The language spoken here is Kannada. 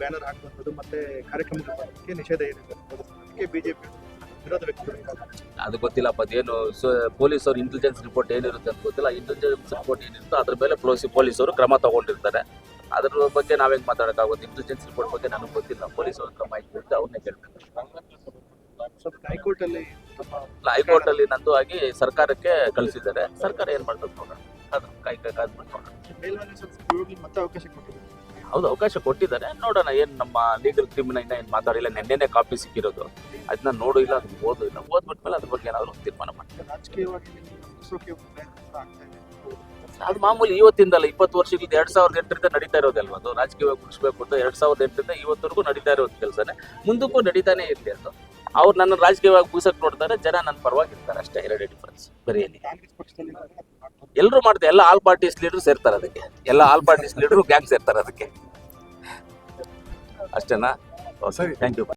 ಬ್ಯಾನರ್ ಹಾಕುವಂಥದ್ದು ಮತ್ತೆ ಕಾರ್ಯಕ್ರಮಗಳ ಬಗ್ಗೆ ನಿಷೇಧ ಏನಿದೆ ಅದಕ್ಕೆ ಬಿಜೆಪಿ ವಿರೋಧ ವ್ಯಕ್ತಪಡಿಸಿದ್ದಾರೆ. ಅದು ಗೊತ್ತಿಲ್ಲಪ್ಪ, ಅದೇನು ಪೊಲೀಸರು ಇಂಟೆಲಿಜೆನ್ಸ್ ರಿಪೋರ್ಟ್ ಏನಿರುತ್ತೆ ಅಂತ ಗೊತ್ತಿಲ್ಲ. ಇಂಟೆಲಿಜೆನ್ಸ್ ರಿಪೋರ್ಟ್ ಏನಿರುತ್ತೋ ಅದ್ರ ಮೇಲೆ ಪೊಲೀಸರು ಕ್ರಮ ತಗೊಂಡಿರ್ತಾರೆ. ಅದ್ರ ಬಗ್ಗೆ ನಾವೇನು ಮಾತಾಡೋಕ್ಕಾಗುತ್ತೆ? ಇಂಟೆಲಿಜೆನ್ಸ್ ರಿಪೋರ್ಟ್ ಬಗ್ಗೆ ನನಗೆ ಗೊತ್ತಿಲ್ಲ. ಪೊಲೀಸರು ಕ್ರಮ ಇರುತ್ತೆ, ಅವ್ರನ್ನೇ ಕೇಳ್ಬೇಕು. ಹೈಕೋರ್ಟಲ್ಲಿ ನಂದು ಆಗಿ ಸರ್ಕಾರಕ್ಕೆ ಕಳಿಸಿದ್ದಾರೆ. ಸರ್ಕಾರ ಏನ್ ಮಾಡ್ತದೆ ನೋಡೋಣ, ಅದು ಕಾದ್ಬಿಟ್ಟು ನೋಡೋಣ. ಮತ್ತೆ ಅವಕಾಶ ಕೊಟ್ಟಿದ್ದಾರೆ. ಹೌದು, ಅವಕಾಶ ಕೊಟ್ಟಿದ್ದಾರೆ, ನೋಡೋಣ. ಏನ್ ನಮ್ಮ ಲೀಗಲ್ ಟೀಮ್ನ ಏನ್ ಮಾತಾಡಿಲ್ಲ. ನೆನ್ನೆನೆ ಕಾಪಿ ಸಿಕ್ಕಿರೋದು, ಅದನ್ನ ನೋಡು ಇಲ್ಲ, ಅದನ್ನ ಓದು ಇಲ್ಲ. ಓದ್ಬಿಟ್ಮೇಲೆ ಅದ್ರ ಬಗ್ಗೆ ಏನಾದ್ರು ತೀರ್ಮಾನ ಮಾಡ್ತೀವಿ. ರಾಜಕೀಯವಾಗಿ ಅದು ಮಾಮೂಲಿ. ಇವತ್ತಿಂದಲ್ಲ, 20 ವರ್ಷದಿಂದ 2008ರಿಂದ ನಡೀತಾ ಇರೋದಲ್ವ ಅದು. ರಾಜಕೀಯವಾಗಿ ಮುಗಿಸ್ಬೇಕು ಅಂತ 2008ರಿಂದ ಇವತ್ತವರೆಗೂ ನಡೀತಾ ಇರೋದು ಕೆಲಸನೇ, ಮುಂದಕ್ಕೂ ನಡೀತಾನೆ ಇರಲಿ ಅಂತ. ಅವ್ರು ನನ್ನ ರಾಜಕೀಯವಾಗಿ ಮುಗಿಸಕ್ ನೋಡ್ತಾರೆ, ಜನ ನನ್ನ ಪರವಾಗಿರ್ತಾರೆ, ಅಷ್ಟೇ. ಎರಡೇ ಡಿಫ್ರೆನ್ಸ್, ಬೇರೆ ಏನಿಲ್ಲ. ಕಾಂಗ್ರೆಸ್ ಪಕ್ಷದಲ್ಲಿ ಎಲ್ಲರೂ ಮಾಡ್ತಾರೆ, ಎಲ್ಲ ಆಲ್ ಪಾರ್ಟೀಸ್ ಲೀಡರ್ ಸೇರ್ತಾರೆ ಅದಕ್ಕೆ. ಎಲ್ಲ ಆಲ್ ಪಾರ್ಟೀಸ್ ಲೀಡರ್ ಗ್ಯಾಂಗ್ ಸೇರ್ತಾರೆ ಅದಕ್ಕೆ, ಅಷ್ಟೇನಾ? ಸರಿ, ಥ್ಯಾಂಕ್ ಯು.